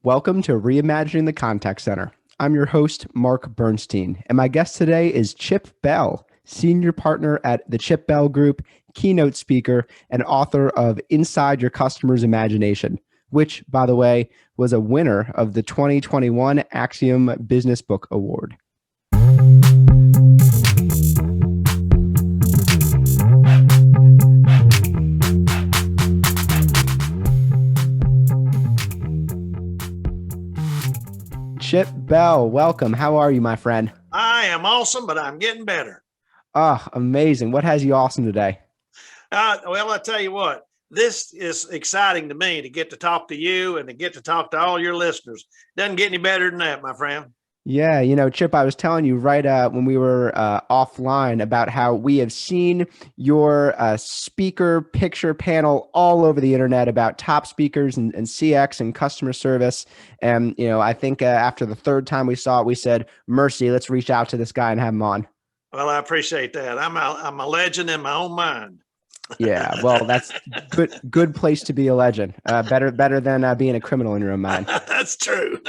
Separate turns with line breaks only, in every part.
Welcome to Reimagining the Contact Center. I'm your host, Mark Bernstein, and my guest today is Chip Bell, Senior Partner at the Chip Bell Group, keynote speaker, and author of Inside Your Customer's Imagination, which, by the way, was a winner of the 2021 Axiom Business Book Award. Chip Bell, welcome. How are you, my friend?
I am awesome, but I'm getting better.
Oh, amazing. What has you awesome today?
Well, I tell you what, this is exciting to me to get to talk to you and to get to talk to all your listeners. Doesn't get any better than that, my friend.
Yeah, Chip, I was telling you right when we were offline about how we have seen your speaker picture panel all over the internet about top speakers and CX and customer service. And, I think after the third time we saw it, we said, mercy, let's reach out to this guy and have him on.
Well, I appreciate that. I'm a legend in my own mind.
Yeah, well, that's good place to be a legend. Better than being a criminal in your own mind.
That's true.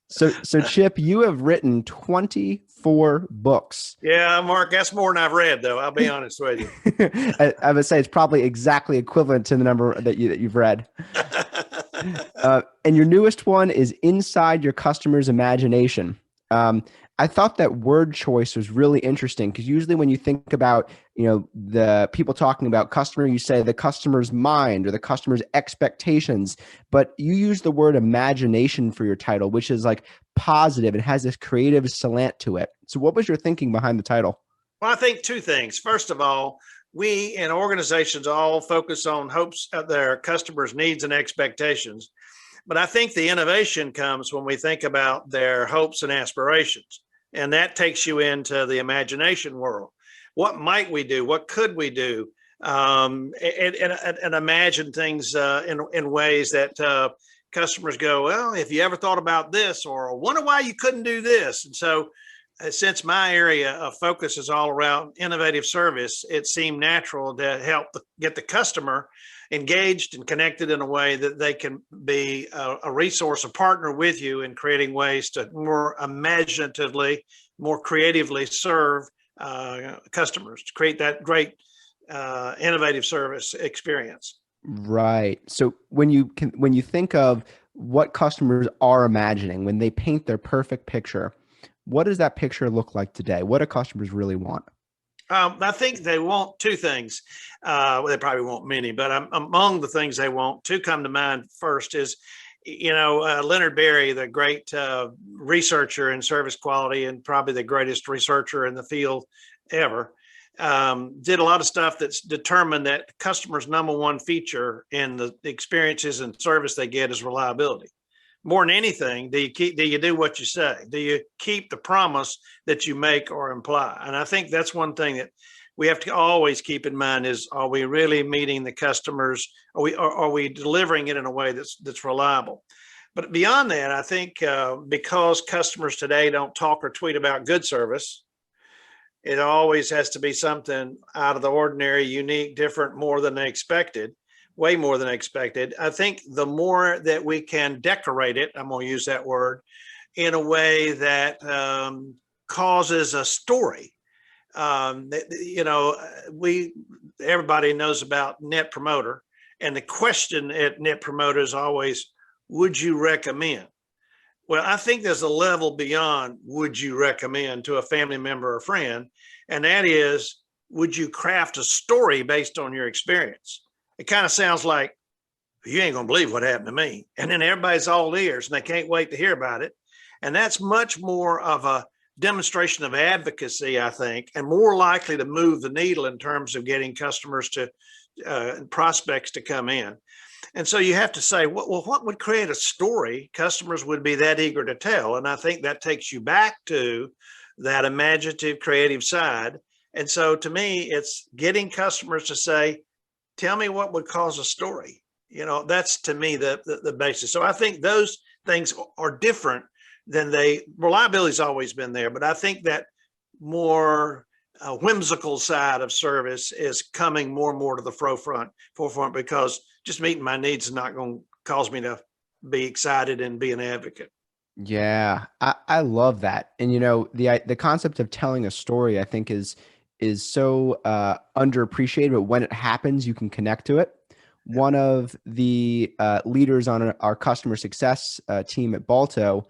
So Chip, you have written 24 books.
Yeah, Mark, that's more than I've read, though. I'll be honest with you.
I would say it's probably exactly equivalent to the number that you've read. And your newest one is Inside Your Customer's Imagination. I thought that word choice was really interesting because usually when you think about, the people talking about customer, you say the customer's mind or the customer's expectations, but you use the word imagination for your title, which is like positive. It has this creative slant to it. So what was your thinking behind the title?
Well, I think two things. First of all, we in organizations all focus on hopes of their customers' needs and expectations. But I think the innovation comes when we think about their hopes and aspirations. And that takes you into the imagination world. What might we do? What could we do? And imagine things in ways that customers go, well, if you ever thought about this, or wonder why you couldn't do this. And so since my area of focus is all around innovative service, it seemed natural to help get the customer engaged and connected in a way that they can be a resource, a partner with you in creating ways to more imaginatively, more creatively serve customers, to create that great innovative service experience.
Right. So when you think of what customers are imagining, when they paint their perfect picture, what does that picture look like today? What do customers really want?
I think they want two things. They probably want many, but among the things they want, two come to mind. First is, Leonard Berry, the great researcher in service quality and probably the greatest researcher in the field ever, did a lot of stuff that's determined that customers' number one feature in the experiences and service they get is reliability. More than anything, do you do what you say? Do you keep the promise that you make or imply? And I think that's one thing that we have to always keep in mind is, are we really meeting the customers? Are we delivering it in a way that's reliable? But beyond that, I think because customers today don't talk or tweet about good service, it always has to be something out of the ordinary, unique, different, more than they expected. Way more than expected. I think the more that we can decorate it, I'm going to use that word, in a way that causes a story. Everybody knows about Net Promoter, and the question at Net Promoter is always, would you recommend? Well, I think there's a level beyond would you recommend to a family member or friend, and that is, would you craft a story based on your experience? It kind of sounds like, you ain't going to believe what happened to me. And then everybody's all ears and they can't wait to hear about it. And that's much more of a demonstration of advocacy, I think, and more likely to move the needle in terms of getting customers to prospects to come in. And so you have to say, well, what would create a story customers would be that eager to tell? And I think that takes you back to that imaginative, creative side. And so to me, it's getting customers to say, tell me what would cause a story. That's to me the basis. So I think those things are different than reliability's always been there, but I think that more whimsical side of service is coming more and more to the forefront because just meeting my needs is not going to cause me to be excited and be an advocate.
Yeah, I love that. And the concept of telling a story, I think is so underappreciated, but when it happens, you can connect to it. One of the leaders on our customer success team at Balto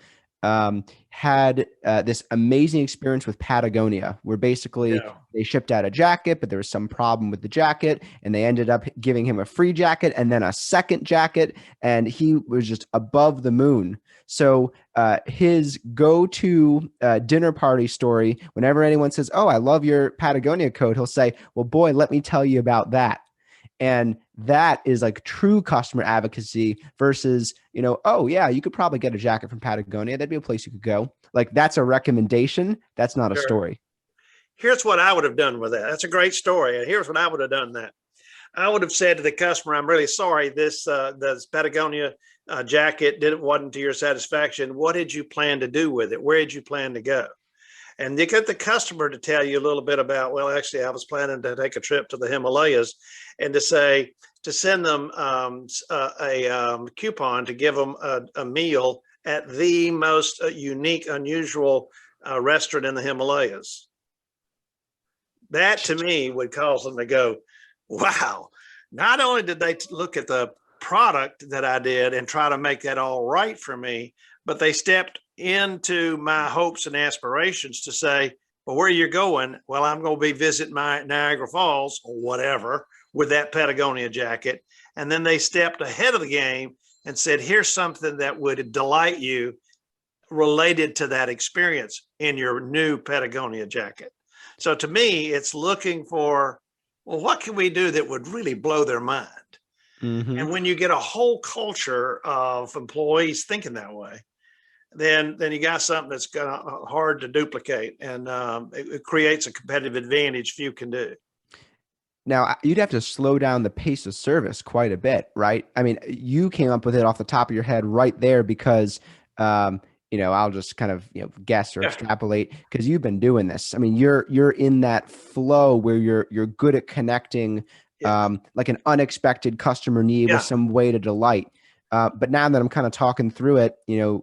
had this amazing experience with Patagonia, where basically
Yeah.
they shipped out a jacket, but there was some problem with the jacket, and they ended up giving him a free jacket and then a second jacket, and he was just above the moon. So his go-to dinner party story, whenever anyone says, "Oh, I love your Patagonia coat," he'll say, "Well, boy, let me tell you about that." And that is like true customer advocacy versus, "Oh yeah, you could probably get a jacket from Patagonia. That'd be a place you could go." Like, that's a recommendation. That's not a
Sure.
story.
Here's what I would have done with that. That's a great story. And here's what I would have done that. I would have said to the customer, "I'm really sorry. This Patagonia jacket wasn't to your satisfaction. What did you plan to do with it? Where did you plan to go?" And you get the customer to tell you a little bit about, "Well, actually, I was planning to take a trip to the Himalayas," and to send them a coupon to give them a meal at the most unique, unusual restaurant in the Himalayas. That to me would cause them to go, "Wow, not only did they look at the product that I did and try to make that all right for me, but they stepped into my hopes and aspirations to say, well, where are you going?" "Well, I'm going to be visiting my Niagara Falls," or whatever, with that Patagonia jacket. And then they stepped ahead of the game and said, "Here's something that would delight you related to that experience in your new Patagonia jacket." So to me, it's looking for, well, what can we do that would really blow their mind?
Mm-hmm.
And when you get a whole culture of employees thinking that way, then you got something that's hard to duplicate, and it creates a competitive advantage few can do.
Now, you'd have to slow down the pace of service quite a bit, right? I mean, you came up with it off the top of your head right there because, I'll just kind of, guess or
Yeah,
extrapolate because you've been doing this. I mean, you're in that flow where you're good at connecting,
yeah,
like an unexpected customer need with
yeah,
some way to delight. But now that I'm kind of talking through it,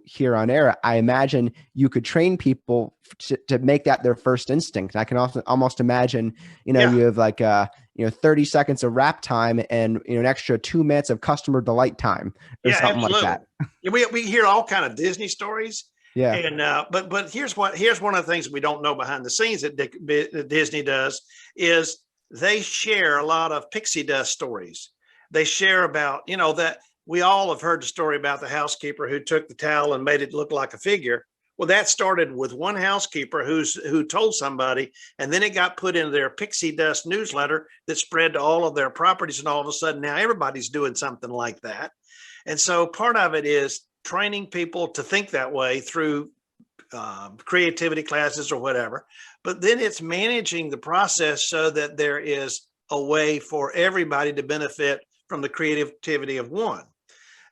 here on air, I imagine you could train people to make that their first instinct. I can also almost imagine,
yeah,
you have like 30 seconds of wrap time and an extra 2 minutes of customer delight time or
yeah,
something like
absolutely.
that.
Yeah, we hear all kind of Disney stories,
Yeah.
and but here's one of the things we don't know behind the scenes that Disney does is they share a lot of pixie dust stories. They share about, that we all have heard the story about the housekeeper who took the towel and made it look like a figure. Well, that started with one housekeeper who told somebody, and then it got put into their pixie dust newsletter that spread to all of their properties, and all of a sudden now everybody's doing something like that. And so part of it is training people to think that way through creativity classes or whatever. But then it's managing the process so that there is a way for everybody to benefit from the creativity of one.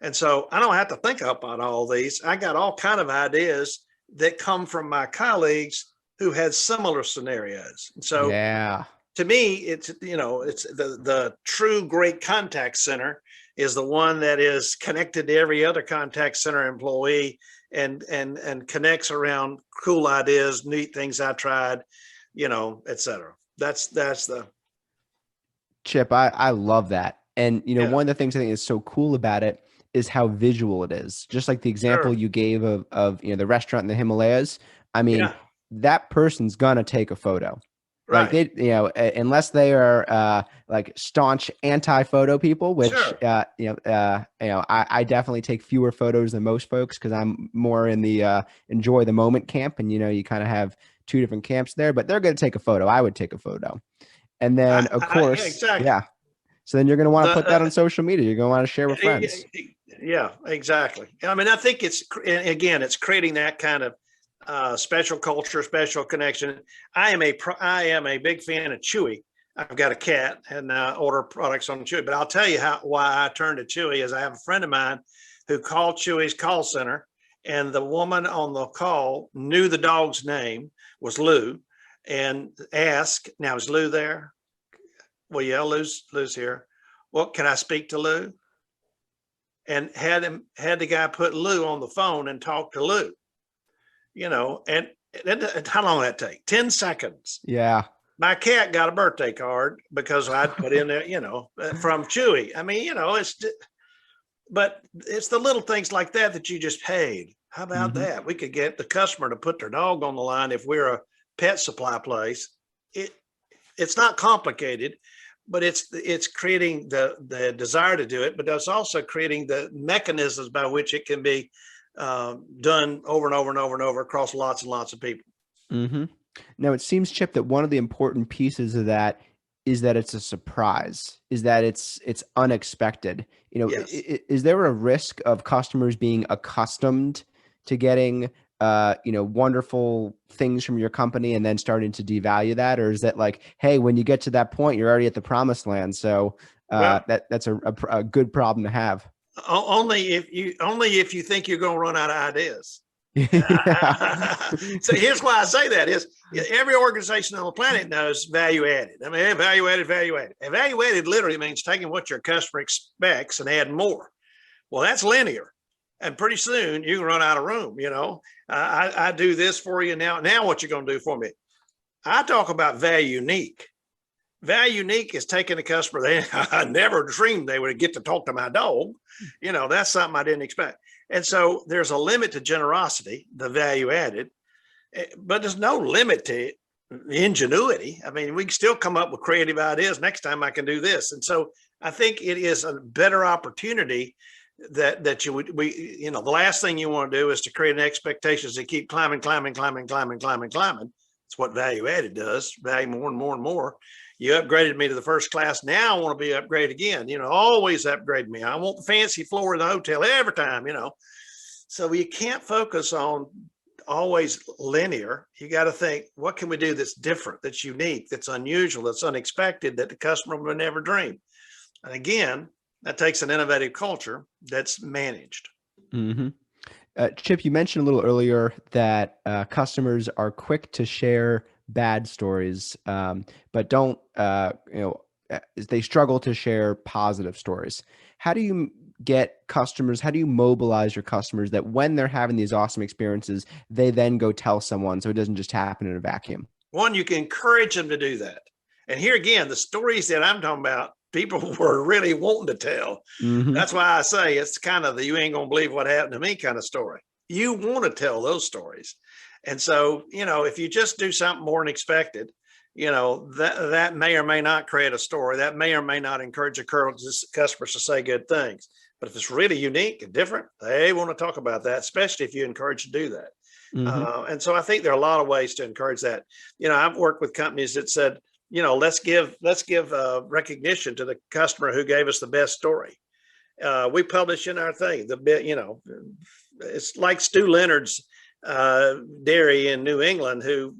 And so I don't have to think about all these. I got all kind of ideas that come from my colleagues who had similar scenarios. And so
Yeah.
to me, it's the true great contact center is the one that is connected to every other contact center employee and connects around cool ideas, neat things I tried, et cetera. That's the
Chip, I love that. And
yeah,
one of the things I think is so cool about it is how visual it is. Just like the example
sure,
you gave of the restaurant in the Himalayas. I mean,
yeah,
that person's gonna take a photo. Like,
right,
unless they are like staunch anti-photo people, which
sure,
I definitely take fewer photos than most folks because I'm more in the enjoy the moment camp, and you kind of have two different camps there. But they're gonna take a photo. I would take a photo, and then of
yeah,
course,
exactly.
yeah. So then you're going to want to
The
put that on social media. You're going to want to share with friends.
Yeah, exactly. I mean, I think it's creating that kind of special culture, special connection. I am a big fan of Chewy. I've got a cat and order products on Chewy. But I'll tell you why I turned to Chewy is I have a friend of mine who called Chewy's call center, and the woman on the call knew the dog's name was Lou, and asked, "Now is Lou there?" "Well, yeah, Lou's here." "Well, can I speak to Lou?" and had the guy put Lou on the phone and talk to Lou, and how long did that take? 10 seconds.
Yeah.
My cat got a birthday card because I'd put in there, from Chewy. I mean, but it's the little things like that you just paid. How about that? We could get the customer to put their dog on the line if we're a pet supply place. It's not complicated, but it's creating the desire to do it, but that's also creating the mechanisms by which it can be done over and over and over and over across lots and lots of people.
Now, it seems, Chip, that one of the important pieces of that is that it's a surprise, is that it's unexpected.
Yes.
Is there a risk of customers being accustomed to getting wonderful things from your company and then starting to devalue that? Or is that like, hey, when you get to that point, you're already at the promised land? So that's a good problem to have.
Only if you think you're going to run out of ideas.
Yeah.
So here's why I say that is every organization on the planet knows value added. I mean, value added. Value added literally means taking what your customer expects and add more. Well, that's linear. And pretty soon you can run out of room. I do this for you now. Now what you're going to do for me? I talk about value unique. Value unique is taking the customer. I never dreamed they would get to talk to my dog. That's something I didn't expect. And so there's a limit to generosity, the value added, but there's no limit to ingenuity. I mean, we can still come up with creative ideas. Next time I can do this. And so I think it is a better opportunity that the last thing you want to do is to create an expectations to keep climbing. It's what value added does, value more and more and more. You upgraded me to the first class. Now I want to be upgraded again. Always upgrade me. I want the fancy floor in the hotel every time, So you can't focus on always linear. You got to think, what can we do that's different, that's unique, that's unusual, that's unexpected, that the customer would never dream? And again, that takes an innovative culture that's managed.
Chip, you mentioned a little earlier that customers are quick to share bad stories, but don't, they struggle to share positive stories. How do you get customers, how do you mobilize your customers that when they're having these awesome experiences, they then go tell someone so it doesn't just happen in a vacuum?
One, you can encourage them to do that. And here again, the stories that I'm talking about, people were really wanting to tell. That's why I say it's kind of the you ain't gonna believe what happened to me kind of story. You want to tell those stories. And so, if you just do something more than expected, that may or may not create a story. That may or may not encourage customers to say good things. But if it's really unique and different, they want to talk about that, especially if you encourage to do that. And so I think there are a lot of ways to encourage that. I've worked with companies that said, let's give recognition to the customer who gave us the best story. We publish in our thing, it's like Stu Leonard's dairy in New England, who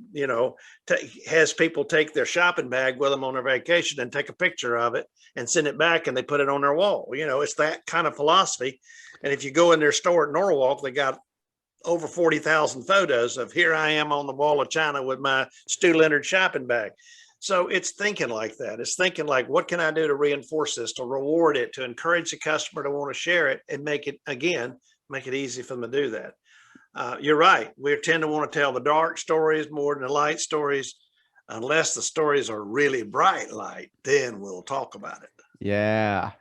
has people take their shopping bag with them on their vacation and take a picture of it and send it back, and they put it on their wall. It's that kind of philosophy. And if you go in their store at Norwalk, they got over 40,000 photos of here I am on the wall of China with my Stu Leonard shopping bag. So it's thinking like that. It's thinking like, what can I do to reinforce this, to reward it, to encourage the customer to want to share it, and make it easy for them to do that. You're right. We tend to want to tell the dark stories more than the light stories. Unless the stories are really bright light, then we'll talk about it.
Yeah.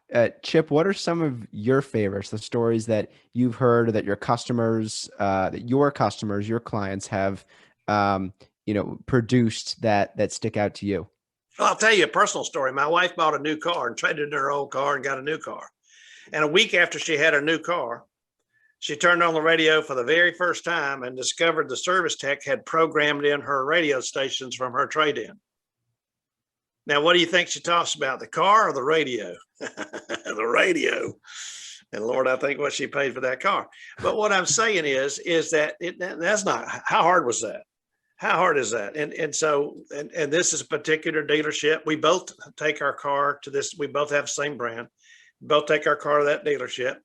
Chip, what are some of your favorites, the stories that you've heard, or that your customers, your clients have, produced that stick out to you?
Well, I'll tell you a personal story. My wife bought a new car and traded in her old car and got a new car. And a week after she had her new car, she turned on the radio for the very first time and discovered the service tech had programmed in her radio stations from her trade-in. Now, what do you think she talks about, the car or the radio? The radio. And Lord, I think what she paid for that car. But what I'm saying is that that's not, how hard was that? How hard is that? And so this is a particular dealership. We both take our car to this. We both have the same brand. We both take our car to that dealership.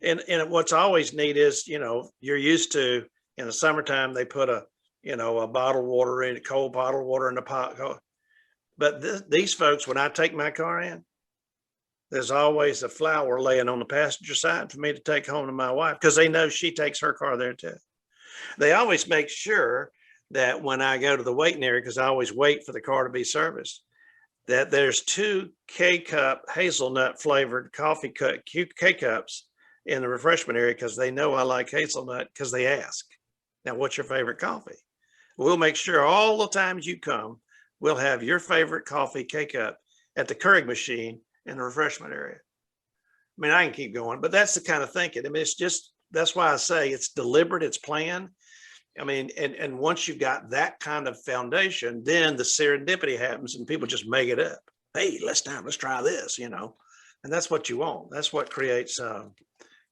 And what's always neat is, you're used to, in the summertime, they put a bottled water in, cold bottled water in the pot. But these folks, when I take my car in, there's always a flower laying on the passenger side for me to take home to my wife, because they know she takes her car there too. They always make sure that when I go to the waiting area, because I always wait for the car to be serviced, that there's 2 K-cup hazelnut flavored coffee K-cups in the refreshment area, because they know I like hazelnut, because they ask, now, what's your favorite coffee? We'll make sure all the times you come, we'll have your favorite coffee K-cup at the Keurig machine in the refreshment area. I mean, I can keep going, but that's the kind of thinking. I mean, it's just, that's why I say it's deliberate, it's planned. I mean, and once you've got that kind of foundation, then the serendipity happens and people just make it up. Hey, let's try this, you know, and that's what you want. That's what creates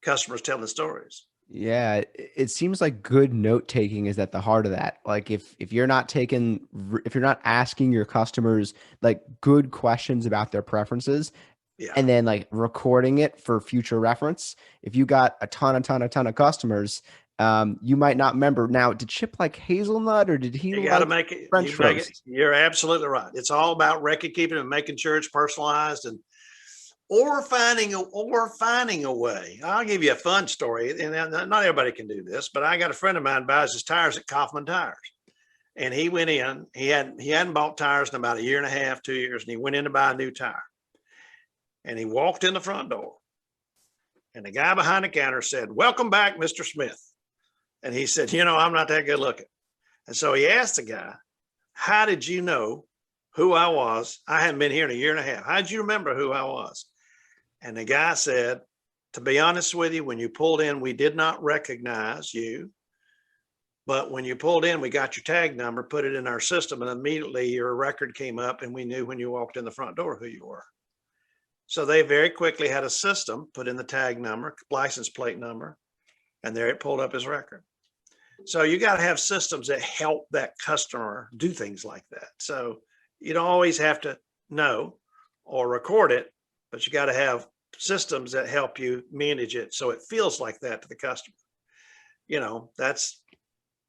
customers telling stories.
Yeah, it seems like good note taking is at the heart of that. Like if you're not if you're not asking your customers like good questions about their preferences,
Yeah.
and then like recording it for future reference, if you got a ton of customers, you might not remember. Now, did Chip like hazelnut, or did he
You got to
like
make it.
French
You make it.
roast?
You're absolutely right. It's all about record keeping and making sure it's personalized, and or finding a way. I'll give you a fun story, and not everybody can do this, but I got a friend of mine buys his tires at Kaufman Tires, and he went in. He hadn't bought tires in about a year and a half, 2 years, and he went in to buy a new tire, and he walked in the front door, and the guy behind the counter said, "Welcome back, Mr. Smith." And he said, "You know, I'm not that good looking." And so he asked the guy, "How did you know who I was? I hadn't been here in a year and a half. How did you remember who I was?" And the guy said, "To be honest with you, when you pulled in, we did not recognize you. But when you pulled in, we got your tag number, put it in our system, and immediately your record came up, and we knew when you walked in the front door who you were." So they very quickly had a system, put in the tag number, license plate number, and there it pulled up his record. So you got to have systems that help that customer do things like that. So you don't always have to know or record it, but you got to have systems that help you manage it so it feels like that to the customer. You know, that's,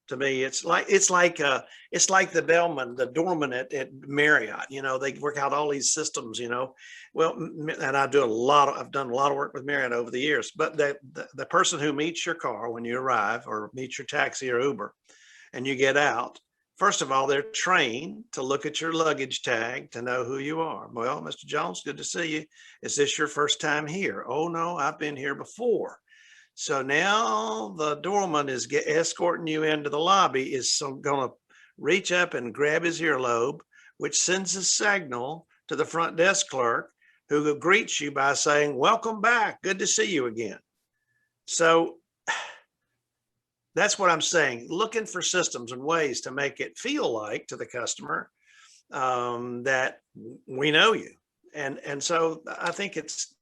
to me, it's like the bellman, the doorman at Marriott. You know, they work out all these systems. You know, well, and I've done a lot of work with Marriott over the years. But the person who meets your car when you arrive, or meets your taxi or Uber, and you get out, first of all, they're trained to look at your luggage tag to know who you are. Well, Mr. Jones, good to see you. Is this your first time here? Oh no, I've been here before. So now the doorman is escorting you into the lobby, is going to reach up and grab his earlobe, which sends a signal to the front desk clerk, who greets you by saying, "Welcome back. Good to see you again." So that's what I'm saying. Looking for systems and ways to make it feel like to the customer that we know you. And so I think it's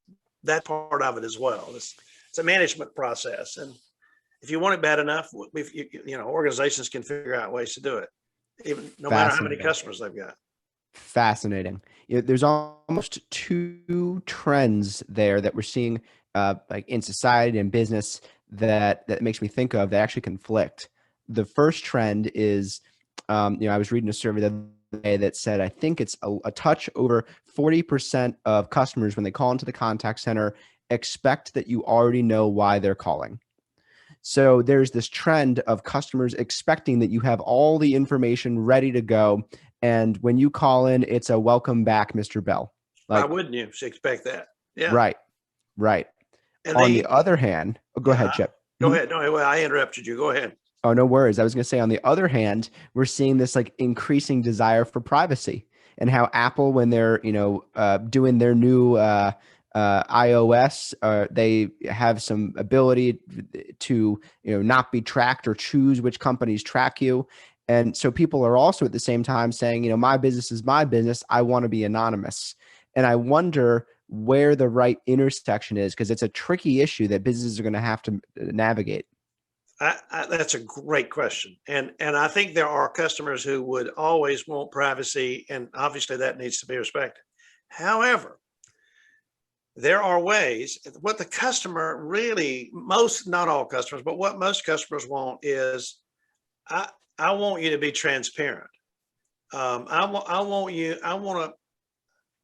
that part of it as well. It's a management process, and if you want it bad enough, organizations can figure out ways to do it, even no matter how many customers they've got.
Fascinating. There's almost 2 trends there that we're seeing, like in society and business, that makes me think of that actually conflict. The first trend is, I was reading a survey the other day that said, I think it's a touch over 40% of customers, when they call into the contact center, expect that you already know why they're calling. So there's this trend of customers expecting that you have all the information ready to go. And when you call in, it's a "Welcome back, Mr. Bell."
Why wouldn't you expect that? Yeah.
Right.
And
On the other hand, go ahead, Chip.
Go ahead. No, I interrupted you. Go ahead.
Oh, no worries. I was going to say, on the other hand, we're seeing this like increasing desire for privacy, and how Apple, when they're, doing their new iOS, they have some ability to, not be tracked or choose which companies track you. And so people are also at the same time saying, my business is my business. I want to be anonymous. And I wonder where the right intersection is, because it's a tricky issue that businesses are going to have to navigate.
That's a great question. And I think there are customers who would always want privacy, and obviously that needs to be respected. However, there are ways. What the customer really, not all customers, but what most customers want is, I want you to be transparent. I want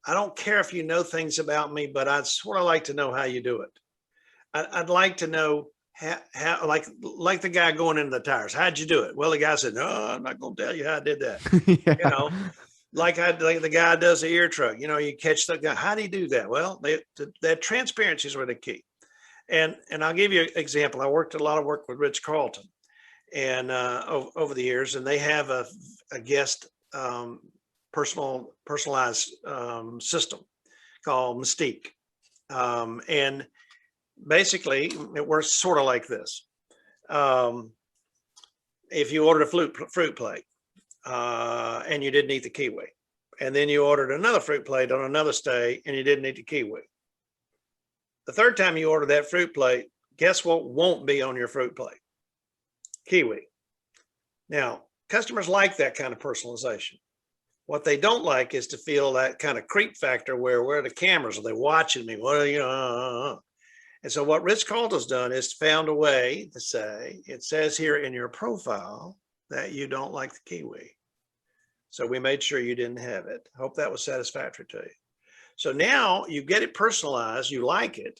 I don't care if you know things about me, but I'd sort of like to know how you do it. I'd like to know how like the guy going into the tires. How'd you do it? Well, the guy said, no, I'm not going to tell you how I did that. You
Yeah.
know, like the guy does the ear truck, you know, you catch the guy. How do you do that? Well, that transparency is really key. And I'll give you an example. I worked a lot of work with Rich Carlton and over the years, and they have a guest personalized system called Mystique. And basically it works sort of like this. If you ordered a fruit plate and you didn't eat the kiwi, and then you ordered another fruit plate on another stay and you didn't eat the kiwi, the third time you order that fruit plate, guess what won't be on your fruit plate? Kiwi. Now, customers like that kind of personalization. What they don't like is to feel that kind of creep factor where are the cameras? Are they watching me? What are you? And so what Rich Carlton's done is found a way to say, it says here in your profile that you don't like the kiwi. So we made sure you didn't have it. Hope that was satisfactory to you. So now you get it personalized, you like it.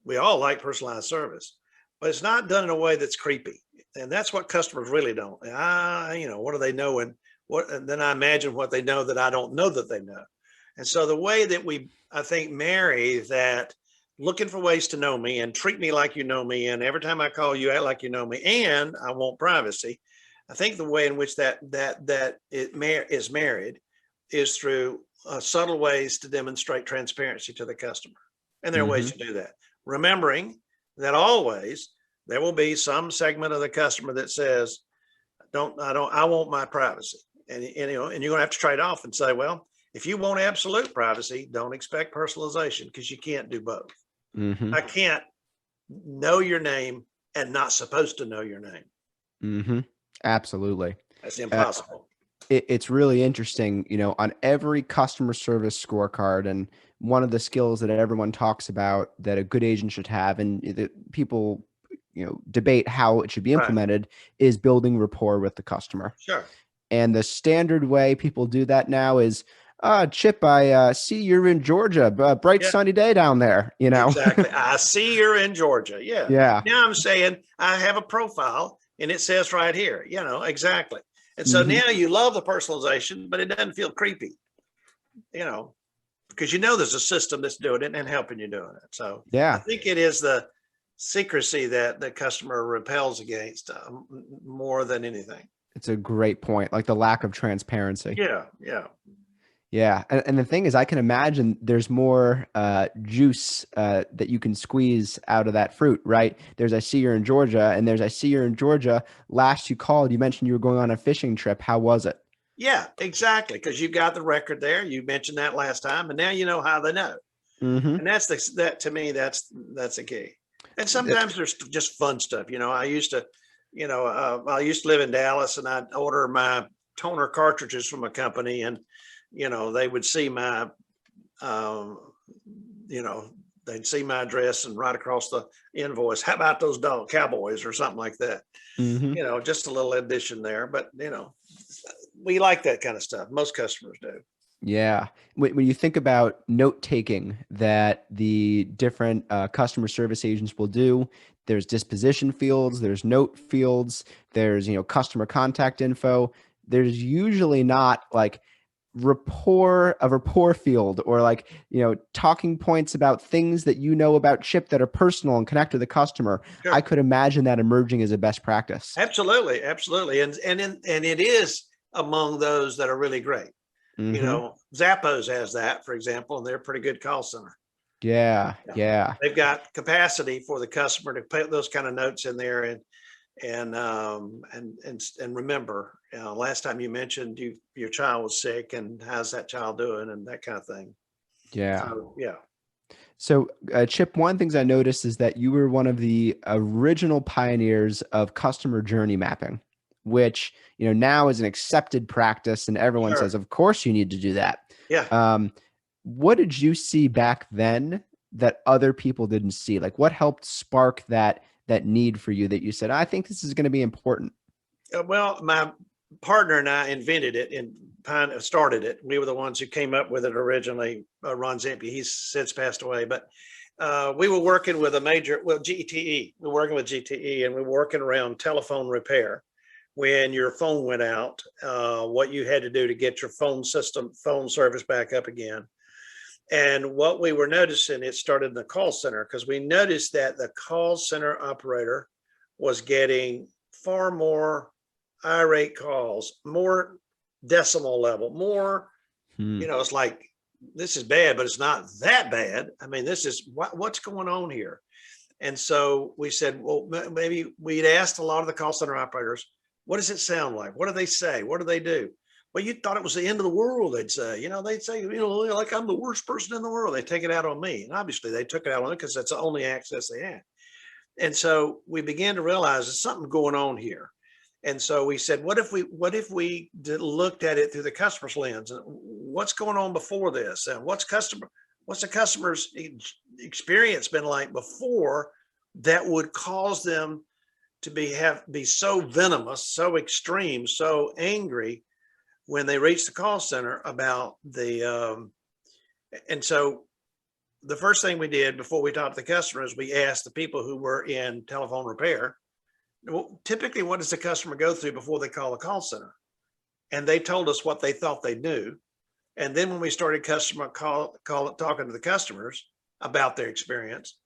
We all like personalized service, but it's not done in a way that's creepy. And that's what customers really don't. What do they know? And then I imagine what they know that I don't know that they know. And so the way that I think, marry that looking for ways to know me and treat me like you know me, and every time I call you, act like you know me, and I want privacy. I think the way in which that is married is through subtle ways to demonstrate transparency to the customer. And there are ways to do that. Remembering that always there will be some segment of the customer that says, I want my privacy. And you're going to have to trade off and say, well, if you want absolute privacy, don't expect personalization, because you can't do both. I can't know your name and not supposed to know your name.
Absolutely.
That's impossible.
It's really interesting, on every customer service scorecard, and one of the skills that everyone talks about that a good agent should have, and that people, debate how it should be implemented, is building rapport with the customer.
Sure.
And the standard way people do that now is, Chip, I see you're in Georgia, bright sunny day down there,
Exactly. I see you're in Georgia. Yeah.
Yeah.
Now I'm saying I have a profile and it says right here, exactly. And so now you love the personalization, but it doesn't feel creepy, because there's a system that's doing it and helping you doing it. So
yeah,
I think it is the secrecy that the customer repels against more than anything.
It's a great point. Like the lack of transparency.
Yeah. Yeah.
Yeah. And the thing is, I can imagine there's more juice that you can squeeze out of that fruit, right? There's, I see you're in Georgia, and there's, I see you're in Georgia. Last you called, you mentioned you were going on a fishing trip. How was it?
Yeah, exactly. Because you got the record there. You mentioned that last time, and now you know how they know. And that's that to me, that's the key. And sometimes there's just fun stuff. I used to live in Dallas, and I'd order my toner cartridges from a company, and they would see my, they'd see my address and right across the invoice, how about those Cowboys or something like that? Just a little addition there, but we like that kind of stuff. Most customers do.
Yeah. When you think about note taking that the different customer service agents will do, there's disposition fields, there's note fields, there's, customer contact info. There's usually not like a rapport field, or like, talking points about things that about Chip that are personal and connect to the customer. Sure. I could imagine that emerging as a best practice.
Absolutely. Absolutely. And it is among those that are really great. Zappos has that, for example, and they're a pretty good call center.
Yeah.
They've got capacity for the customer to put those kind of notes in there, and remember, last time you mentioned your child was sick, and how's that child doing, and that kind of thing.
Yeah.
So,
So, Chip, one of the things I noticed is that you were one of the original pioneers of customer journey mapping, which, now is an accepted practice, and everyone says, of course you need to do that.
Yeah.
What did you see back then that other people didn't see? Like, what helped spark that need for you that you said, I think this is going to be important?
Well, my partner and I invented it started it. We were the ones who came up with it originally. Ron Zampi, he's since passed away, but we were working with GTE. We're working with GTE, and we're working around telephone repair. When your phone went out, what you had to do to get your phone service back up again. And what we were noticing, it started in the call center, because we noticed that the call center operator was getting far more irate calls, more decimal level, more, it's like, this is bad, but it's not that bad. I mean, this is what's going on here. And so we said, well, maybe we'd asked a lot of the call center operators, what does it sound like? What do they say? What do they do? Well, you thought it was the end of the world, they'd say. They'd say, like I'm the worst person in the world. They take it out on me. And obviously they took it out on me because that's the only access they had. And so we began to realize there's something going on here. And so we said, what if we looked at it through the customer's lens? And what's going on before this? And what's the customer's experience been like before that would cause them to be so venomous, so extreme, so angry when they reach the call center about and so the first thing we did before we talked to the customers, we asked the people who were in telephone repair, well, typically, what does the customer go through before they call the call center? And they told us what they thought they knew. And then when we started talking to the customers about their experience,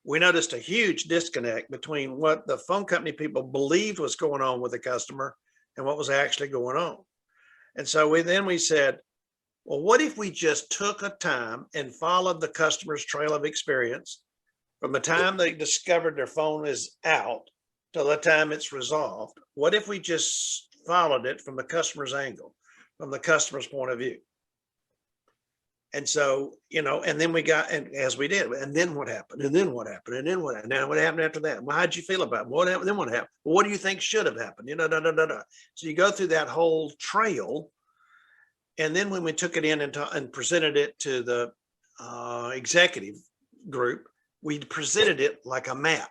we noticed a huge disconnect between what the phone company people believed was going on with the customer and what was actually going on. And so we said, well, what if we just took a time and followed the customer's trail of experience from the time they discovered their phone is out till the time it's resolved? What if we just followed it from the customer's angle, from the customer's point of view? And so, and then as we did, and then what happened? And then what happened? And then what happened? Now what happened after that? Well, how'd you feel about it? Then what happened? Well, what do you think should have happened? So you go through that whole trail. And then when we took it in and presented it to the executive group, we presented it like a map,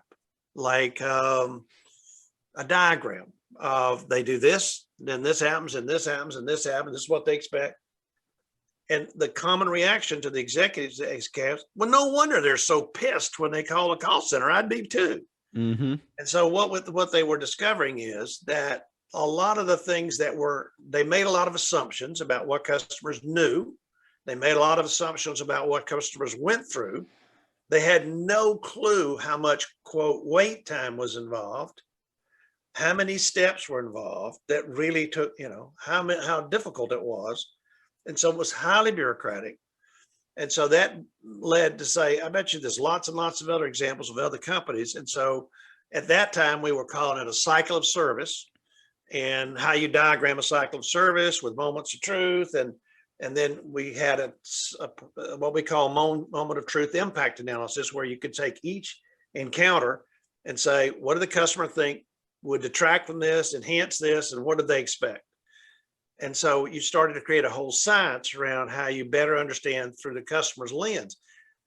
like a diagram of they do this, then this happens, and this happens, and this happens. This is what they expect. And the common reaction to the executives is, well, no wonder they're so pissed when they call a call center. I'd be too. Mm-hmm. And so what they were discovering is that a lot of the things they made a lot of assumptions about what customers knew. They made a lot of assumptions about what customers went through. They had no clue how much, quote, wait time was involved, how many steps were involved that really took, how difficult it was. And so it was highly bureaucratic. And so that led to say, I bet you there's lots and lots of other examples of other companies. And so at that time, we were calling it a cycle of service, and how you diagram a cycle of service with moments of truth. And then we had what we call moment of truth impact analysis, where you could take each encounter and say, what did the customer think would detract from this, enhance this, and what did they expect? And so you started to create a whole science around how you better understand through the customer's lens.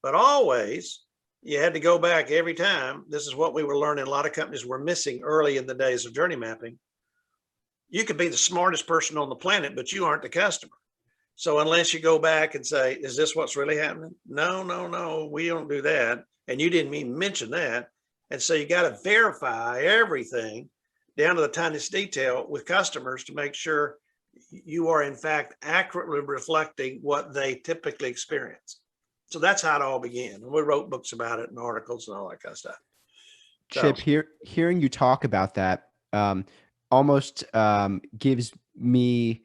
But always, you had to go back every time. This is what we were learning a lot of companies were missing early in the days of journey mapping. You could be the smartest person on the planet, but you aren't the customer. So unless you go back and say, is this what's really happening? No, we don't do that. And you didn't even mention that. And so you got to verify everything down to the tiniest detail with customers to make sure you are in fact accurately reflecting what they typically experience. So that's how it all began. And we wrote books about it and articles and all that kind of stuff.
Chip, hearing you talk about that almost gives me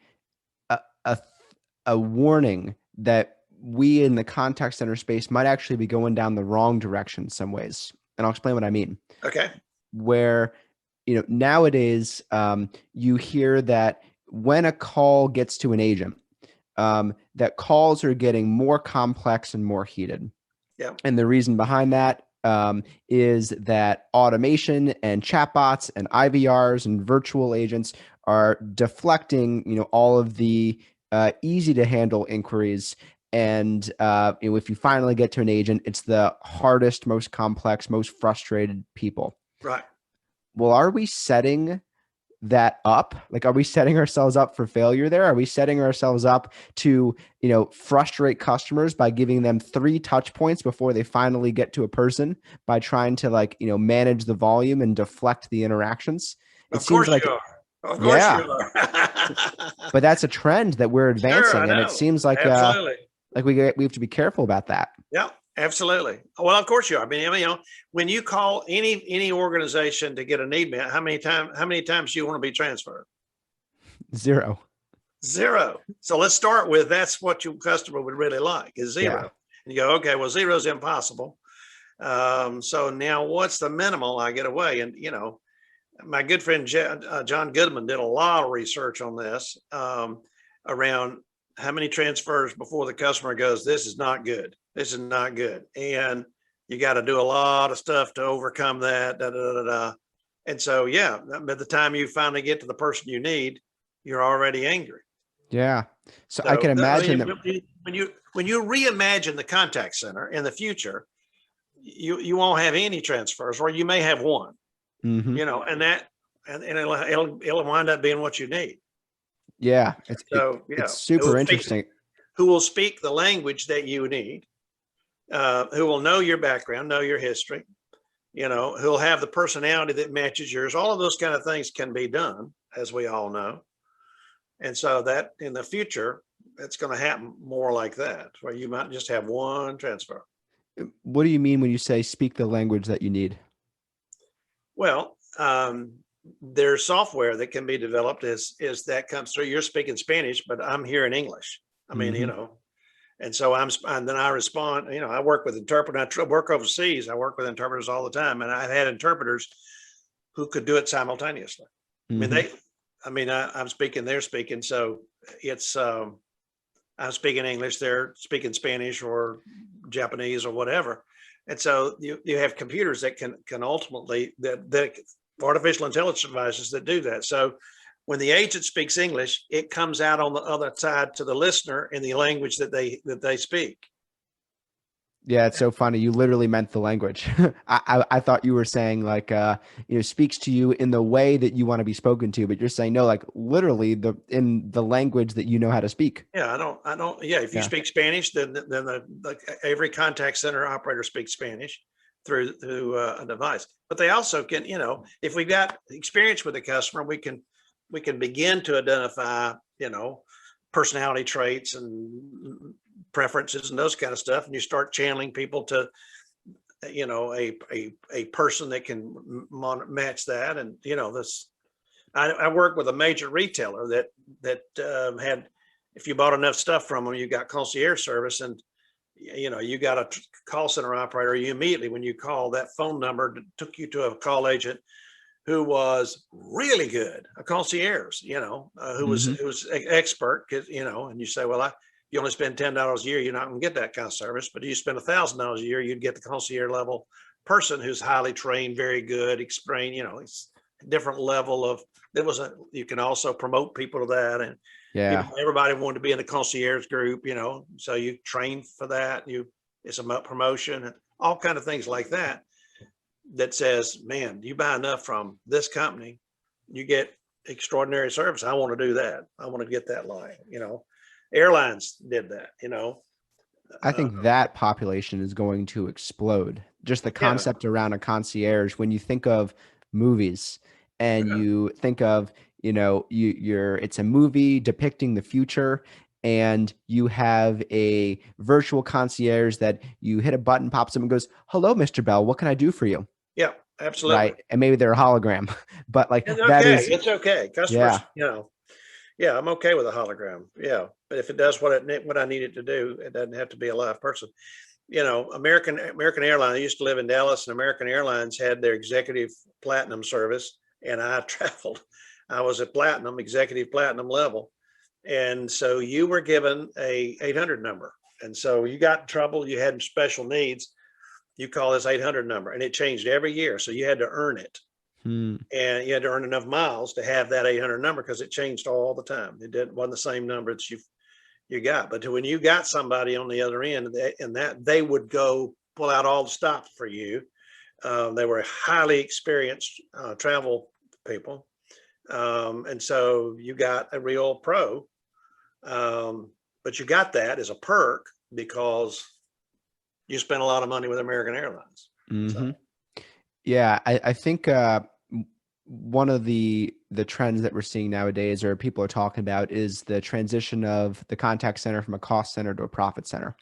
a warning that we in the contact center space might actually be going down the wrong direction in some ways. And I'll explain what I mean.
Okay.
Where, nowadays you hear that when a call gets to an agent, that calls are getting more complex and more heated.
Yeah.
And the reason behind that is that automation and chatbots and IVRs and virtual agents are deflecting, all of the easy to handle inquiries. And if you finally get to an agent, it's the hardest, most complex, most frustrated people.
Right.
Well, are we setting that up? Like, are we setting ourselves up for failure there? Are we setting ourselves up to, frustrate customers by giving them 3 touch points before they finally get to a person, by trying to, like, manage the volume and deflect the interactions? It
Of
seems
course you
like,
are. Of course you
yeah,
are.
but that's a trend that we're
Sure, I
advancing. And it
know.
seems like,
Absolutely.
we have to be careful about that.
Yeah, absolutely. Well, of course you are. I mean, when you call any organization to get a need met, how many times do you want to be transferred?
0.
Zero. So let's start with that's what your customer would really like is
Yeah.
zero. And you go, okay, well, zero is impossible. So now what's the minimal I get away? And my good friend John Goodman did a lot of research on this around how many transfers before the customer goes, this is not good. This is not good. And you got to do a lot of stuff to overcome that. Da, da, da, da. And so, yeah, by the time you finally get to the person you need, you're already angry.
Yeah. So I
So
can imagine that.
when you reimagine the contact center in the future, you won't have any transfers, or you may have one.
Mhm.
And it'll wind up being what you need.
Yeah.
So
It's super interesting.
who will speak the language that you need, who will know your background, know your history, who'll have the personality that matches yours. All of those kind of things can be done, as we all know. And so that in the future, it's going to happen more like that, where you might just have one transfer.
What do you mean when you say speak the language that you need?
Well, there's software that can be developed as that comes through. You're speaking Spanish, but I'm here in English. I mean,
Mhm.
and so and then I respond. I work with interpreters. I work overseas. I work with interpreters all the time, and I've had interpreters who could do it simultaneously. I mean,
Mhm.
I'm speaking, they're speaking. So it's, I'm speaking English, they're speaking Spanish or Japanese or whatever. And so you have computers that can ultimately, that artificial intelligence devices that do that. So when the agent speaks English, it comes out on the other side to the listener in the language that they speak.
Yeah, it's so funny. You literally meant the language. I thought you were saying, like, speaks to you in the way that you want to be spoken to, but you're saying no, like literally in the language that you know how to speak.
Yeah, I don't. Yeah, if you
Yeah.
speak Spanish, then every contact center operator speaks Spanish through a device. But they also can, if we've got experience with the customer, we can begin to identify, personality traits and preferences and those kind of stuff, and you start channeling people to, a person that can match that, and this. I worked with a major retailer that had, if you bought enough stuff from them, you got concierge service, and you got a call center operator. You immediately, when you call, that phone number took you to a call agent who was really good, a concierge,
Hmm.
who was expert, and you say, well, you only spend $10 a year, you're not going to get that kind of service. But you spend $1,000 a year, you'd get the concierge level person who's highly trained, very good, explain, it's a different level of. You can also promote people to that, and
Yeah.
everybody wanted to be in the concierge group, so you train for that. It's a promotion and all kind of things like that. That says, man, you buy enough from this company, you get extraordinary service. I want to do that. I want to get that line. Airlines did that.
I
Uh,
think that population is going to explode. Just the
yeah,
concept around a concierge, when you think of movies and
uh,
you think of, it's a movie depicting the future, and you have a virtual concierge that you hit a button, pops up and goes, "Hello, Mr. Bell, what can I do for you?"
yeah, absolutely.
Right? And maybe they're a hologram, but like
It's
that
okay.
is,
It's okay.
yeah.
Customers, yeah, I'm okay with a hologram. Yeah, but if it does what I need it to do, it doesn't have to be a live person. American Airlines. I used to live in Dallas, and American Airlines had their executive platinum service, and I traveled. I was at platinum, executive platinum level, and so you were given a 800 number, and so you got in trouble, you had special needs, you call this 800 number, and it changed every year, so you had to earn it,
Hmm.
and you had to earn enough miles to have that 800 number because it changed all the time. Wasn't the same number that you got. But when you got somebody on the other end, and that they would go pull out all the stops for you. They were highly experienced travel people, And so you got a real pro, but you got that as a perk because you spent a lot of money with American Airlines.
Mm-hmm. Yeah, I think one of the trends that we're seeing nowadays, or people are talking about, is the transition of the contact center from a cost center to a profit center.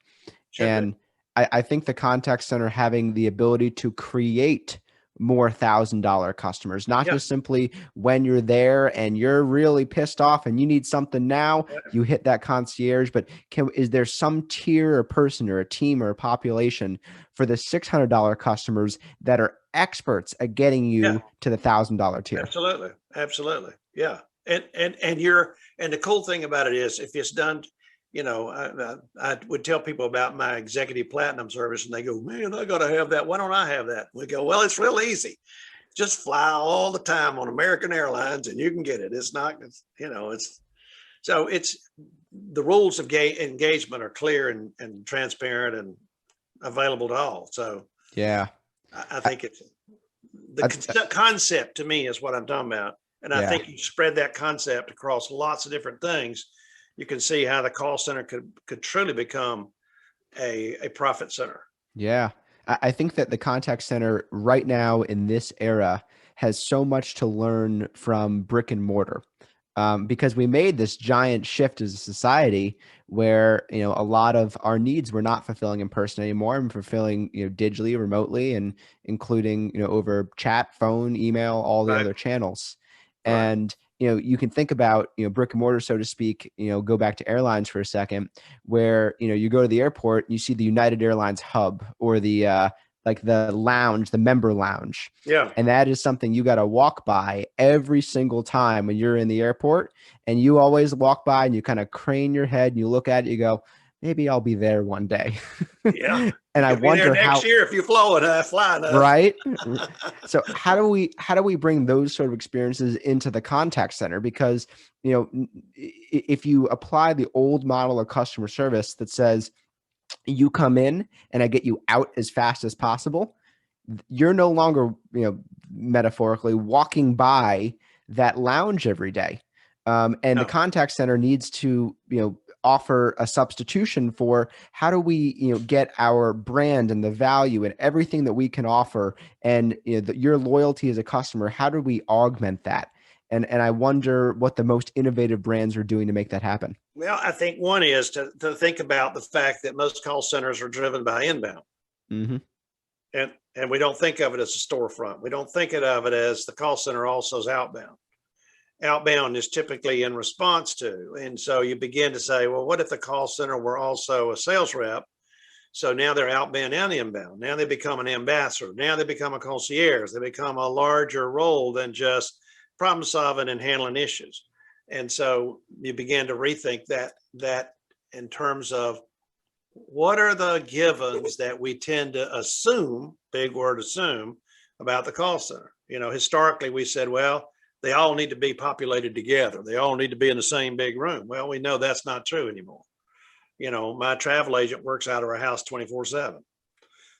Should be.
And I think the contact center having the ability to create more $1,000 customers, not
Yeah.
just simply when you're there and you're really pissed off and you need something now,
Yeah.
you hit that concierge. But is there some tier or person or a team or a population for the $600 customers that are experts at getting
Yeah.
you to the $1,000 tier?
Absolutely. Absolutely. Yeah. And the cool thing about it is if it's done, I would tell people about my executive platinum service and they go, man, I got to have that. Why don't I have that? We go, well, it's real easy. Just fly all the time on American Airlines and you can get it. It's not, it's the rules of engagement are clear and transparent and available to all. So
Yeah.
I think it's the concept to me is what I'm talking about. And I
Yeah.
think you spread that concept across lots of different things. You can see how the call center could truly become a profit center.
Yeah. I think that the contact center right now in this era has so much to learn from brick and mortar, because we made this giant shift as a society where, a lot of our needs were not fulfilling in person anymore and fulfilling, digitally, remotely, and including, over chat, phone, email, all the
Right.
other channels.
Right.
And, you can think about, brick and mortar, so to speak, go back to airlines for a second, where, you go to the airport, and you see the United Airlines hub or the, like the lounge, the member lounge.
Yeah.
And that is something you got to walk by every single time when you're in the airport. And you always walk by and you kind of crane your head and you look at it, you go, maybe I'll be there one day.
Yeah.
And
You
I
could be there
wonder
next year if you fly enough.
right? So how do we bring those sort of experiences into the contact center? Because, if you apply the old model of customer service that says you come in and I get you out as fast as possible, you're no longer, metaphorically walking by that lounge every day. And the
No.
contact center needs to, offer a substitution for how do we, get our brand and the value and everything that we can offer, and your loyalty as a customer. How do we augment that? And I wonder what the most innovative brands are doing to make that happen.
Well, I think one is to think about the fact that most call centers are driven by inbound.
Mm-hmm.
And we don't think of it as a storefront. We don't think of it as the call center also is outbound. Outbound is typically in response to. And so you begin to say, well, what if the call center were also a sales rep? So now they're outbound and inbound. Now they become an ambassador. Now they become a concierge. They become a larger role than just problem solving and handling issues. And so you begin to rethink that in terms of what are the givens that we tend to assume, big word assume, about the call center. Historically we said, well, they all need to be populated together. They all need to be in the same big room. Well, we know that's not true anymore. My travel agent works out of her house 24/7.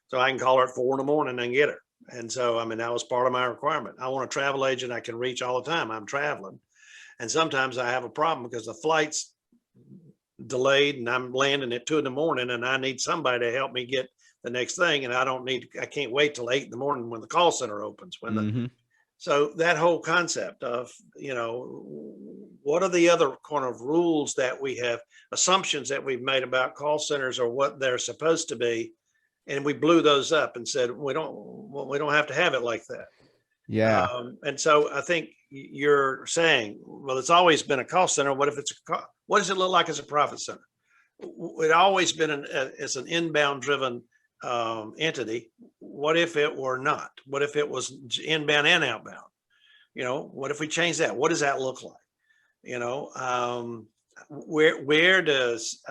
So I can call her at 4 a.m. and get her. And so, that was part of my requirement. I want a travel agent I can reach all the time. I'm traveling. And sometimes I have a problem because the flight's delayed and I'm landing at 2 a.m. and I need somebody to help me get the next thing. And I can't wait till 8 a.m. when the call center opens. So that whole concept of, what are the other kind of rules that we have, assumptions that we've made about call centers or what they're supposed to be. And we blew those up and said, we don't have to have it like that.
Yeah.
And so I think you're saying, well, it's always been a call center. What if what does it look like as a profit center? It always been as an inbound driven entity. What if it were not? What if it was inbound and outbound? What if we change that? What does that look like? Where does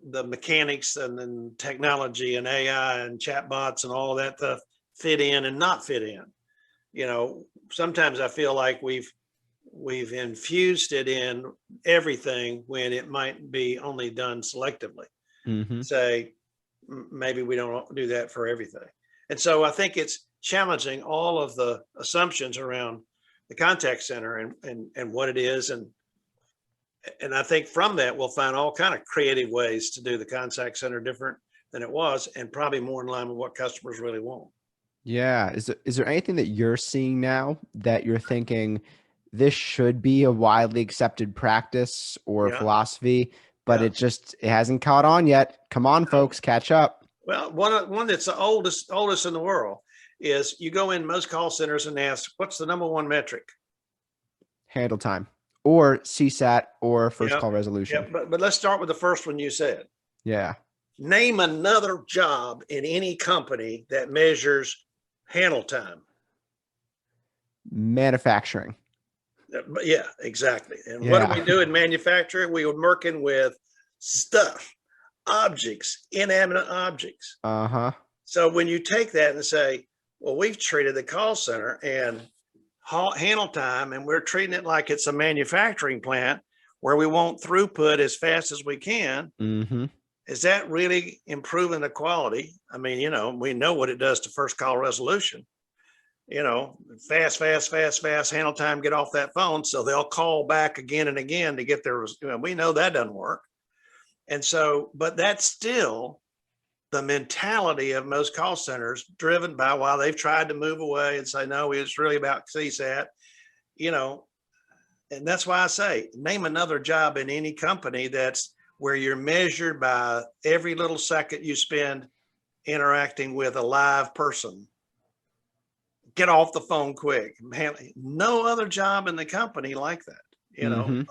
the mechanics and then technology and AI and chatbots and all that stuff fit in and not fit in? Sometimes I feel like we've infused it in everything when it might be only done selectively.
Mm-hmm.
Say, maybe we don't do that for everything. And so I think it's challenging all of the assumptions around the contact center and what it is. And I think from that, we'll find all kind of creative ways to do the contact center different than it was, and probably more in line with what customers really want.
Yeah. Is there anything that you're seeing now that you're thinking this should be a widely accepted practice or
Yeah.
philosophy, but
Yeah.
it hasn't caught on yet? Come on, folks, catch up.
Well, one that's the oldest in the world is you go in most call centers and ask, what's the number one metric?
Handle time or CSAT or first
Yeah.
call resolution.
Yeah. But let's start with the first one you said.
Yeah.
Name another job in any company that measures handle time.
Manufacturing.
Yeah, exactly. And what
Yeah.
do we do in manufacturing? We were working with stuff, objects, inanimate objects.
Uh-huh.
So when you take that and say, well, we've treated the call center and handle time, and we're treating it like it's a manufacturing plant where we want throughput as fast as we can.
Mm-hmm.
Is that really improving the quality? I mean, we know what it does to first call resolution. Fast handle time, get off that phone. So they'll call back again and again to get their, we know that doesn't work. And so, but that's still the mentality of most call centers, driven by while they've tried to move away and say, no, it's really about CSAT, and that's why I say, name another job in any company that's where you're measured by every little second you spend interacting with a live person. Get off the phone quick. No other job in the company like that,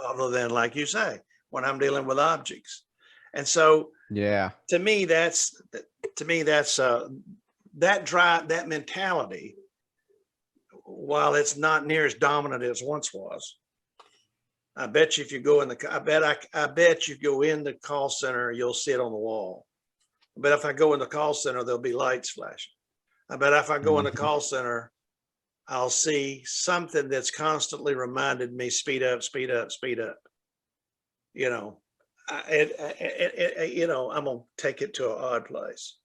other than, like you say, when I'm dealing with objects. And so,
yeah,
to me, that's that drive, that mentality, while it's not near as dominant as once was. I bet you if you go in I bet you go in the call center, you'll see it on the wall. I bet if I go in the call center, there'll be lights flashing. I bet if I go in the call center, I'll see something that's constantly reminded me, speed up, speed up, speed up. I'm gonna take it to an odd place.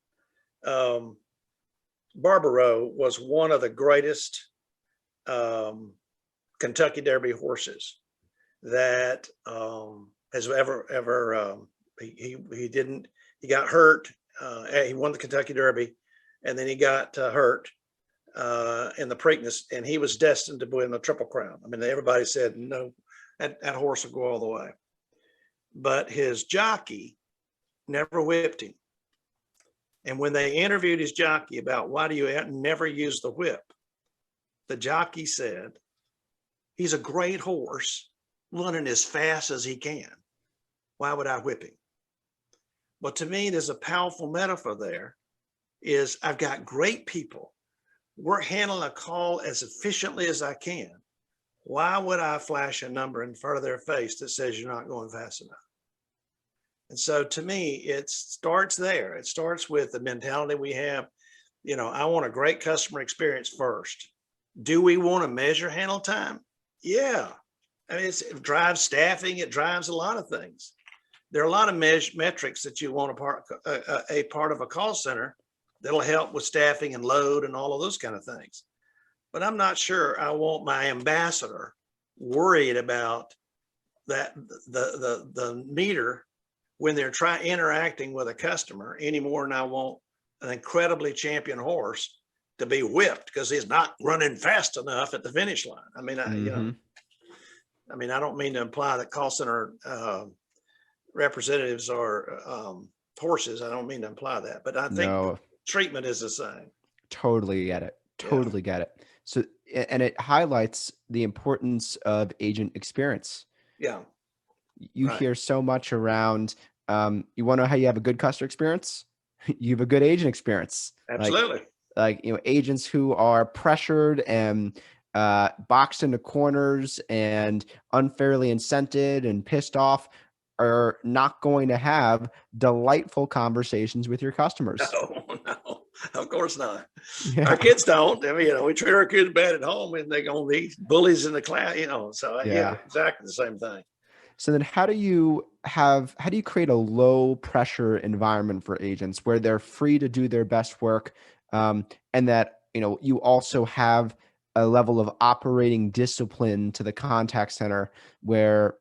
Barbaro was one of the greatest Kentucky Derby horses that has ever he got hurt. He won the Kentucky Derby, and then he got hurt in the Preakness, and he was destined to win the Triple Crown. I mean, everybody said no, that horse will go all the way. But his jockey never whipped him. And when they interviewed his jockey about why do you never use the whip, the jockey said, he's a great horse running as fast as he can. Why would I whip him? Well, to me, there's a powerful metaphor there. Is I've got great people. We're handling a call as efficiently as I can. Why would I flash a number in front of their face that says you're not going fast enough? And so to me, it starts there. It starts with the mentality we have. I want a great customer experience first. Do we want to measure handle time? Yeah. I mean, it drives staffing. It drives a lot of things. There are a lot of metrics that you want a part of a call center that'll help with staffing and load and all of those kind of things. But I'm not sure I want my ambassador worried about that the meter when they're interacting with a customer any more than I want an incredibly champion horse to be whipped because he's not running fast enough at the finish line. I mean, I don't mean to imply that call center representatives are horses. I don't mean to imply that, but I think treatment is the same.
Totally get it. Totally get it. So, and it highlights the importance of agent experience.
Yeah.
You hear so much around, you want to know how you have a good customer experience? You have a good agent experience.
Absolutely.
Like agents who are pressured and boxed into corners and unfairly incented and pissed off are not going to have delightful conversations with your customers.
No, of course not.
Yeah.
Our kids don't. I mean, we treat our kids bad at home and they're going to be bullies in the class, so yeah, exactly the same thing.
So then how do you create a low pressure environment for agents where they're free to do their best work, and that, you also have a level of operating discipline to the contact center where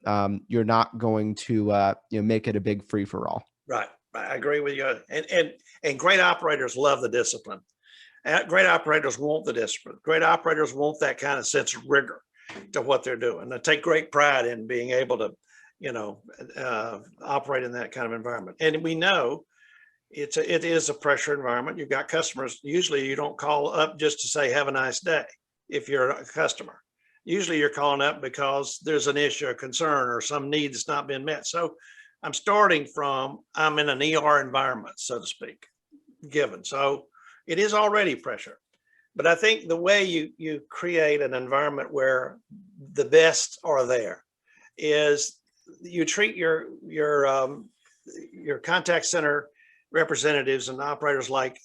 you're not going to make it a big free for all.
Right. I agree with you. And great operators love the discipline. Great operators want the discipline. Great operators want that kind of sense of rigor to what they're doing. They take great pride in being able to, operate in that kind of environment. And we know it is a pressure environment. You've got customers. Usually you don't call up just to say, have a nice day. If you're a customer, usually you're calling up because there's an issue, a concern, or some need that's not been met. So I'm starting from, I'm in an ER environment, so to speak, given. So it is already pressure. But I think the way you create an environment where the best are there is you treat your contact center representatives and operators like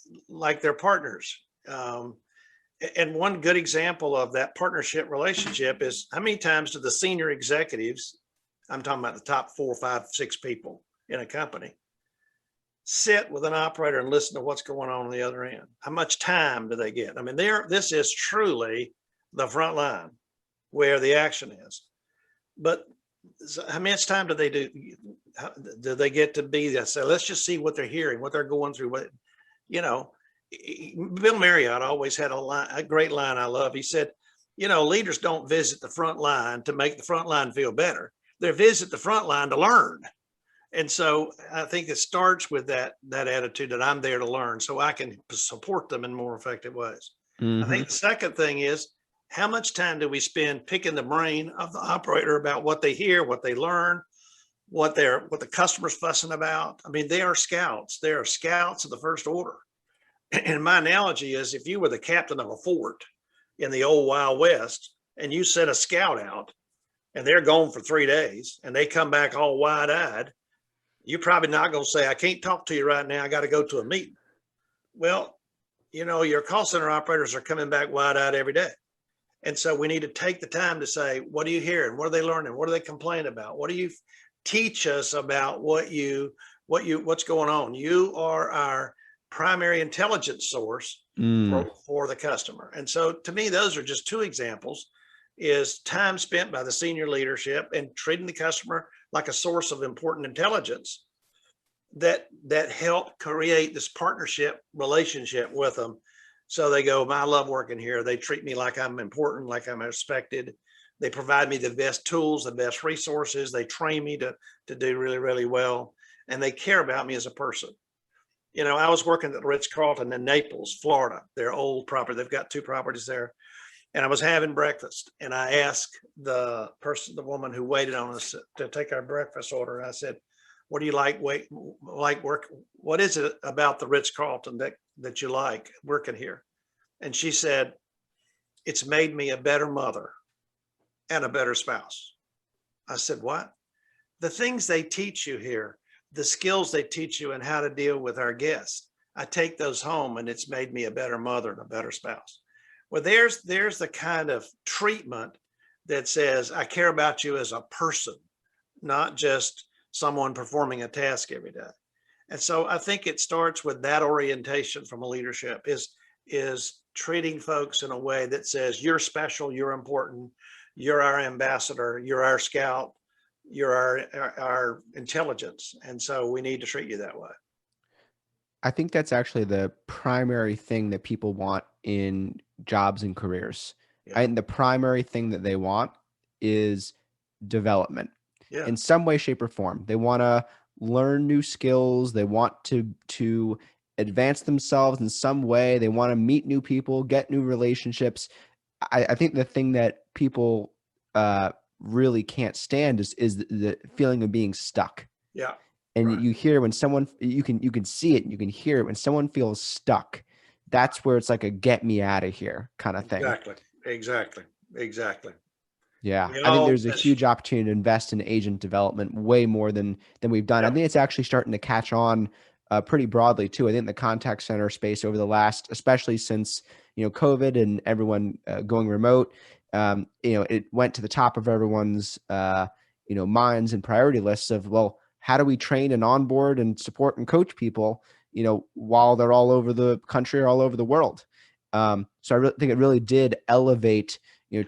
their partners. And one good example of that partnership relationship is how many times do the senior executives, I'm talking about the top 4, 5, 6 people in a company, sit with an operator and listen to what's going on the other end? How much time do they get? I mean, this is truly the front line where the action is. But how much time do they do? Do they get to be there? So let's just see what they're hearing, what they're going through. What, Bill Marriott always had a great line I love. He said, leaders don't visit the front line to make the front line feel better. They visit the front line to learn. And so I think it starts with that attitude that I'm there to learn so I can support them in more effective ways. I think the second thing is, how much time do we spend picking the brain of the operator about what they hear, what they learn, what the customer's fussing about? I mean, they are scouts. They are scouts of the first order. And my analogy is, if you were the captain of a fort in the old Wild West and you sent a scout out and they're gone for 3 days and they come back all wide-eyed, you're probably not going to say, I can't talk to you right now. I got to go to a meeting. Well, your call center operators are coming back wide-eyed every day. And so we need to take the time to say, what are you hearing? What are they learning? What are they complaining about? What do you teach us about what's going on? You are our primary intelligence source for the customer. And so to me, those are just 2 examples, is time spent by the senior leadership and treating the customer like a source of important intelligence that help create this partnership relationship with them. So they go, I love working here. They treat me like I'm important, like I'm respected. They provide me the best tools, the best resources. They train me to do really, really well. And they care about me as a person. I was working at the Ritz-Carlton in Naples, Florida, their old property. They've got 2 properties there. And I was having breakfast and I asked the woman who waited on us to take our breakfast order. I said, what do you like work? What is it about the Ritz-Carlton that you like working here? And she said, it's made me a better mother and a better spouse. I said, what? The things they teach you here, the skills they teach you and how to deal with our guests, I take those home and it's made me a better mother and a better spouse. Well, there's the kind of treatment that says, I care about you as a person, not just someone performing a task every day. And so I think it starts with that orientation from a leadership is treating folks in a way that says, you're special, you're important, you're our ambassador, you're our scout, you're our intelligence. And so we need to treat you that way.
I think that's actually the primary thing that people want in jobs and careers. Yeah. And the primary thing that they want is development in some way, shape, or form. They want to learn new skills. They want to advance themselves in some way. They want to meet new people, get new relationships. I think the thing that people really can't stand is the feeling of being stuck.
Yeah.
And
right.
You hear when someone, you can see it, you can hear it when someone feels stuck. That's where it's like a get me out of here kind of thing.
Exactly.
Yeah. I think there's a huge opportunity to invest in agent development way more than we've done. I think it's actually starting to catch on pretty broadly too. I think the contact center space over the last, especially since, COVID and everyone going remote, it went to the top of everyone's, minds and priority lists of, well, how do we train and onboard and support and coach people, while they're all over the country or all over the world? So I really think it really did elevate,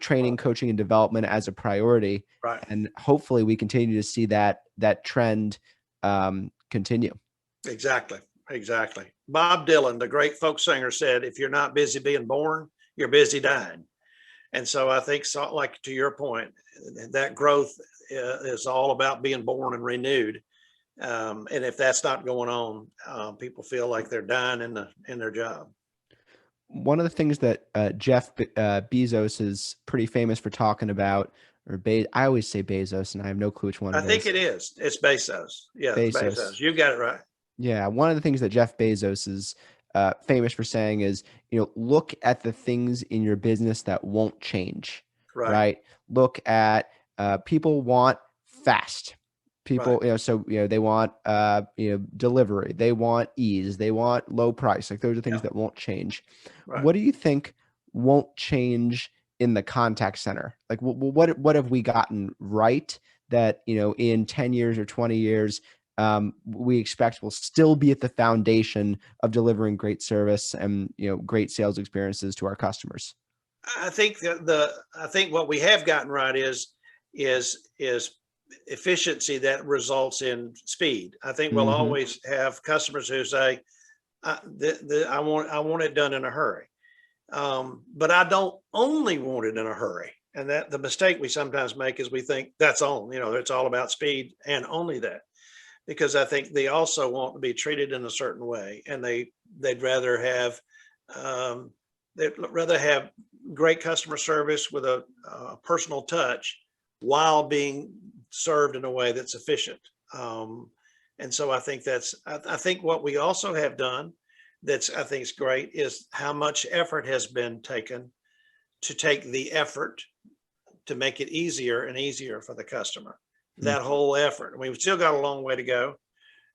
training, coaching, and development as a priority.
Right.
And hopefully we continue to see that trend continue.
Exactly. Exactly. Bob Dylan, the great folk singer, said, if you're not busy being born, you're busy dying. And so I think, so, like to your point, that growth is all about being born and renewed. And if that's not going on, people feel like they're dying in their job.
One of the things that Jeff Bezos is pretty famous for talking about, or I always say Bezos, and I have no clue which one
I
it
think
is.
it is. It's Bezos. Yeah, it's
Bezos.
Bezos. You got it right.
Yeah, one of the things that Jeff Bezos is famous for saying is, look at the things in your business that won't change,
Right.
right? Look at people want fast. People,
Right.
so they want delivery, they want ease, they want low price. Like those are things
Yeah.
that won't change.
Right.
What do you think won't change in the contact center? Like, what have we gotten right that in 10 years or 20 years? We expect will still be at the foundation of delivering great service and great sales experiences to our customers.
I think I think what we have gotten right is efficiency that results in speed. I think we'll always have customers who say, I want it done in a hurry, but I don't only want it in a hurry. And that the mistake we sometimes make is we think that's all. It's all about speed and only that. Because I think they also want to be treated in a certain way, and they'd rather have great customer service with a personal touch while being served in a way that's efficient. And so I think I think what we also have done that's I think is great is how much effort has been taken to take the effort to make it easier and easier for the customer. That whole effort. We've still got a long way to go.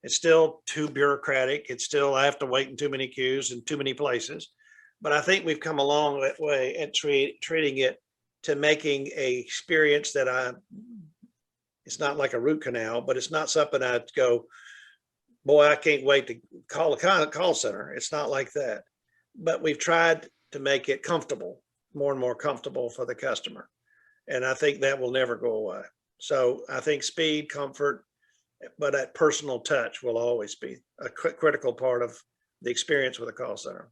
It's still too bureaucratic. It's still, I have to wait in too many queues in too many places. But I think we've come a long way at treating it to making a experience that it's not like a root canal, but it's not something I'd go, boy, I can't wait to call a call center. It's not like that. But we've tried to make it comfortable, more and more comfortable for the customer. And I think that will never go away. So I think speed, comfort, but that personal touch will always be a critical part of the experience with a call center.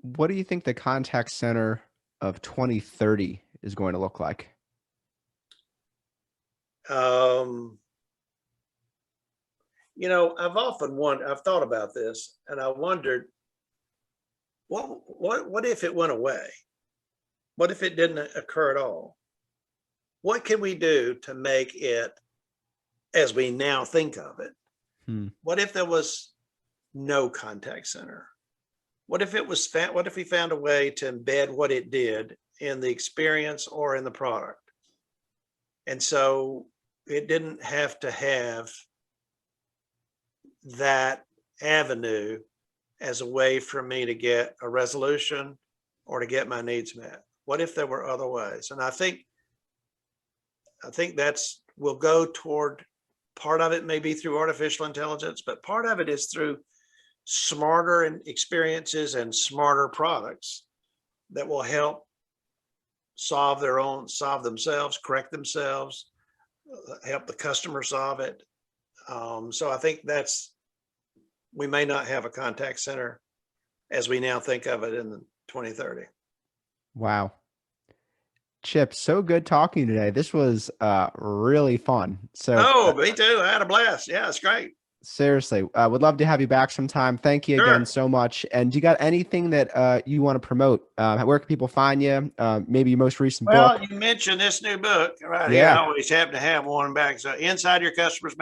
What do you think the contact center of 2030 is going to look like?
I've thought about this, and I wondered, what if it went away? What if it didn't occur at all? What can we do to make it as we now think of it? What if there was no contact center? What if we found a way to embed what it did in the experience or in the product? And so it didn't have to have that avenue as a way for me to get a resolution or to get my needs met. What if there were other ways? And I think we'll go toward, part of it may be through artificial intelligence, but part of it is through smarter experiences and smarter products that will help solve themselves, correct themselves, help the customer solve it. So I think we may not have a contact center as we now think of it in 2030.
Wow. Chip, so good talking today. This was really fun. So,
me too. I had a blast. Yeah, it's great.
Seriously, would love to have you back sometime. Thank you again so much. And do you got anything that you want to promote? Where can people find you? Maybe your most recent book?
Well, you mentioned this new book right here.
Yeah.
I always happen to have one back. So Inside Your Customer's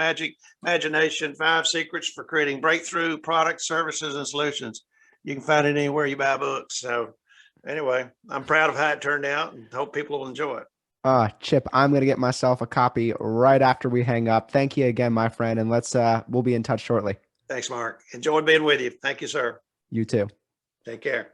Imagination, 5 Secrets for Creating Breakthrough Products, Services, and Solutions. You can find it anywhere you buy books. So anyway, I'm proud of how it turned out and hope people will enjoy it.
Chip, I'm going to get myself a copy right after we hang up. Thank you again, my friend. And we'll be in touch shortly.
Thanks, Mark. Enjoyed being with you. Thank you, sir.
You too.
Take care.